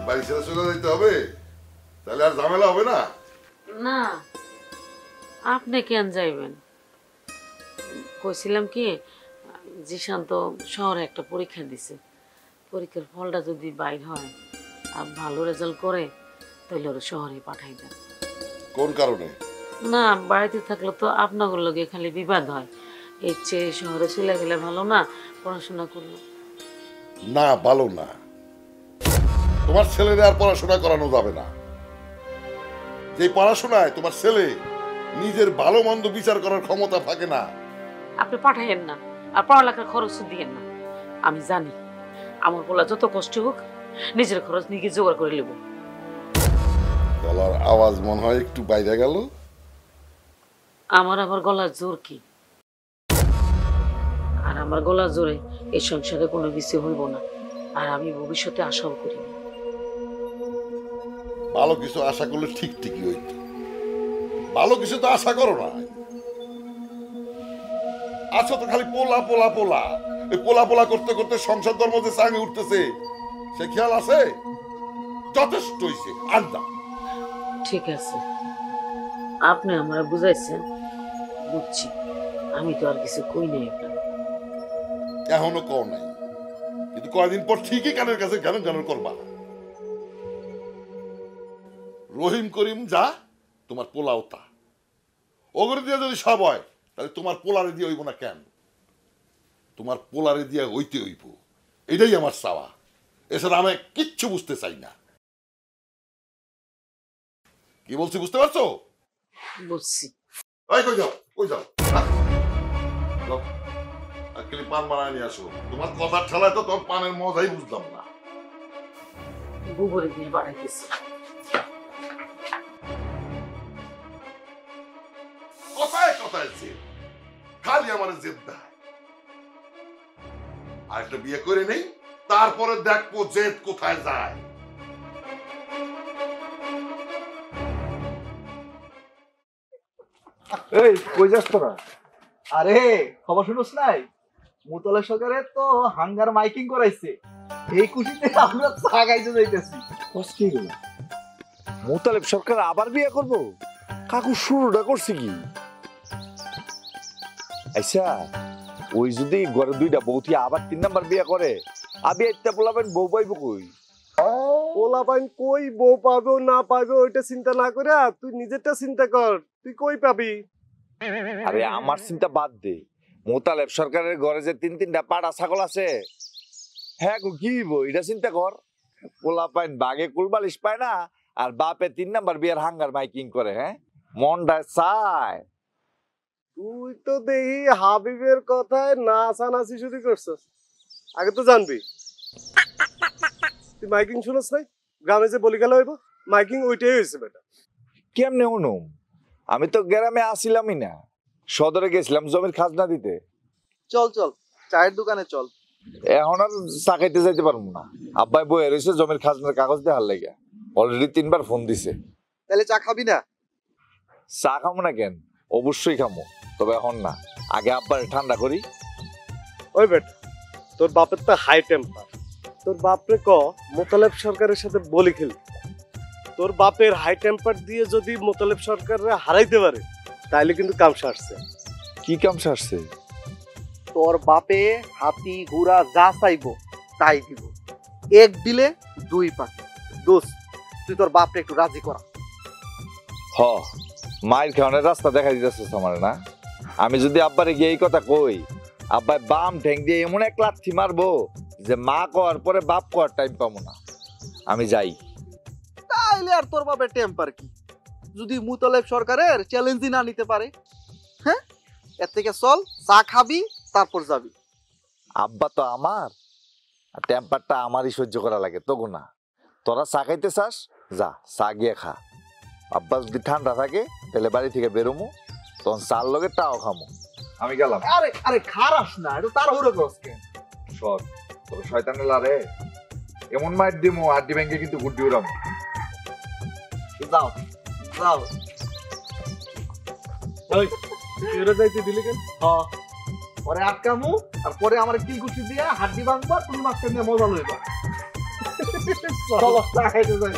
বাড়ি ছেড়ে চলে যেতে হবে, তাহলে আর ঝামেলা হবে না। না, আপনি কেন যাইবেন? কইছিলাম কি, জিশান তো শহরে একটা পরীক্ষা দিছে, পরীক্ষার ফলটা যদি বাইর হয় আর ভালো রেজাল্ট করে তাহলে ওরা শহরে পাঠাই দেন। কোন কারণে? না, বাড়িতে থাকলে তো আপনাদের লগে খালি বিবাদ হয়, এর চেয়ে শহরে চলে গেলে ভালো না? পড়াশোনা করলো না, ভালো না। তোমার ছেলের আর পড়াশোনা করানো যাবে না। যে পড়াশোনায় তোমার ছেলে নিজের ভালো মন্দ বিচার করার ক্ষমতা থাকে না। আপনি পাঠাইয়েন না, আর পড়ালেখার খরচ দিয়েন না। আমি জানি আমার বলা যত কষ্ট হোক নিজের খরচ নিজে জোগাড় করে নেব। গলার আওয়াজ মনে হয় একটু বাইরে গেল। আমার আবার গলার জোর কি? আর আমার গলার জোরে এই সংসারে কোনো কিছু হইব না, আর আমি ভবিষ্যতে আশাও করি না। ভালো কিছু আশা করলে ঠিক ঠিকই হইতো, ভালো কিছু তো আশা করো না। আছো তো খালি পোলা পোলা পোলা, ওই পোলা পোলা করতে করতে সংসার ধর্ম যে চাঙে উঠতেছে সে খেয়াল আছে? যথেষ্ট হইছে, আড্ডা। ঠিক আছে, আপনি আমার বুঝাইছেন, বুঝছি। আমি তো আর কিছু কই নাই আপনার। এখনো কও নাই, কিন্তু কয়দিন পর ঠিকই কানের কাছে গান গান করবা। রহিম করিম যা, তোমার পোলাও তা। ওগরে দিয়ে যদি সব হয় তাহলে তোমার পোলারে দিয়ে হইব না কেন? তোমার পোলারে দিয়ে হইতে হইব, এটাই আমার চাওয়া। এছাড়া আমি কিচ্ছু বুঝতে চাই না। কি বলছি বুঝতে পারছো? বুঝছি। ওই কই যাও, কই যাও? আজকাল পান বানায় নিয়ে আসো। তোমার কথার ঠেলায় তো তোমার পানের মজাই বুঝলাম না। গোবরে দিয়ে বাড়াইতেছি। কথায় কথায় জেদ, খালি আমার জেদ দেয়। আর একটা বিয়ে করে নেই, তারপরে দেখবো জেদ কোথায় যায়। এই কই যাস তোরা? আরে খবর শুনোস নাই? মুতলা সরকারে তো হাঙ্গার মাইকিং করাইছে, এই খুশিতে আমরা চা খাইতে যাইতেছি। কস কি হলো? মোতালেব সরকার আবার বিয়ে করব? কাকু শুরুটা করছে কি? আচ্ছা, ওই যদি ঘরে দুইটা বউতি আবার 3 নাম্বার বিয়ে করে, আবি একটা পোলাবেন বউ পাইব কই? পোলাপাইন কই বউ পাবে না পাবে ওইটা চিন্তা না করে তুই নিজেরটা চিন্তা কর, তুই কই পাবি? আরে আমার চিন্তা বাদ দে, মোতালেব সরকারের ঘরে যে 3-3টা পাড়া ছাগল আছে, হ্যাঁ গো কি হইব এটা চিন্তা কর। পোলাপাইন বাগে কুলবালিশ পায় না, আর বাপে 3 নাম্বার বিয়ের হাঙ্গার মাইকিং করে। হ্যাঁ, মনটা চায়। তুই তো দেখি হাবিবের কথায় নাচানাচি শুরু করছিস, আগে তো জানবি। তুই মাইকিং শুনস নাই? গ্রামে যে বলি গেল হইব মাইকিং ওইটাই হয়েছে বেটা। কেমনে অনুম? আমি তো গ্রামে আসিলামই না, সদরে গেছিলাম জমির খাজনা দিতে। চল চল চায়ের দোকানে চল। এখন আর চা খাইতে যাইতে পারবো না, আব্বাই বয়ে রয়েছে জমির খাজনার কাগজ দেওয়ার লেগে। অলরেডি 3বার ফোন দিছে। তাহলে চা খাবি না? চা খামো না কেন, অবশ্যই খামো, তবে এখন না, আগে আব্বার ঠান্ডা করি। ওই বেটা, তোর বাপের তো হাই টেম্পার। তোর বাপরে ক মোতালেব সরকারের সাথে বলি খেল। তোর বাপের হাই টেম্পার দিয়ে যদি মোতালেব সরকাররা হারাইতে পারে তাইলে কিন্তু কাম সারছে। কি কাম সারছে? তোর বাপে হাতি ঘোড়া যা চাইবো তাই দিব, এক দিলে 2 পাখি। দোস্ত তুই তোর বাপরে একটু রাজি করা। হ, মায়ের খাওয়ানোর রাস্তা দেখা দিতেছিস আমার না? আমি যদি আব্বারে গিয়ে এই কথা কই, আব্বাই বাম ঠ্যাং দিয়ে এমন এক লাথি মারবো যে মা কর পরে বাপ কর টাইম পাবো না। আমি যাই। তাইলে আর তোর বাপের টেম্পার কি, যদি মুতালেব সরকারের চ্যালেঞ্জই না নিতে পারে? হ্যাঁ, এর থেকে চল চা খাবি তারপর যাবি। আব্বা তো আমার, টেম্পারটা আমারই সহ্য করা লাগে তো না। তোরা চা খাইতে চাস, যা চা গিয়ে খা। আব্বা যদি ঠান্ডা থাকে তাহলে বাড়ি থেকে বেরোমু, তখন চার লগে টাও খামো। আমি গেলাম। আরে আরে খারাস না, একটু তাড়াহুড়ো করস কেন? সর, তোর শয়তানের লারে এমন মাইর দিমু আড্ডি ব্যাংকে কিন্তু গুড্ডি উড়ামু। যাও যাও। ওই তুই যাইতে দিলি কেন? হ্যাঁ, পরে আটকামু আর পরে আমার কিল কুচি দিয়া হাড্ডি ভাঙবা, তুমি মাঝখান দিয়ে মজা লইবা। চলো চা খাইতে যাই।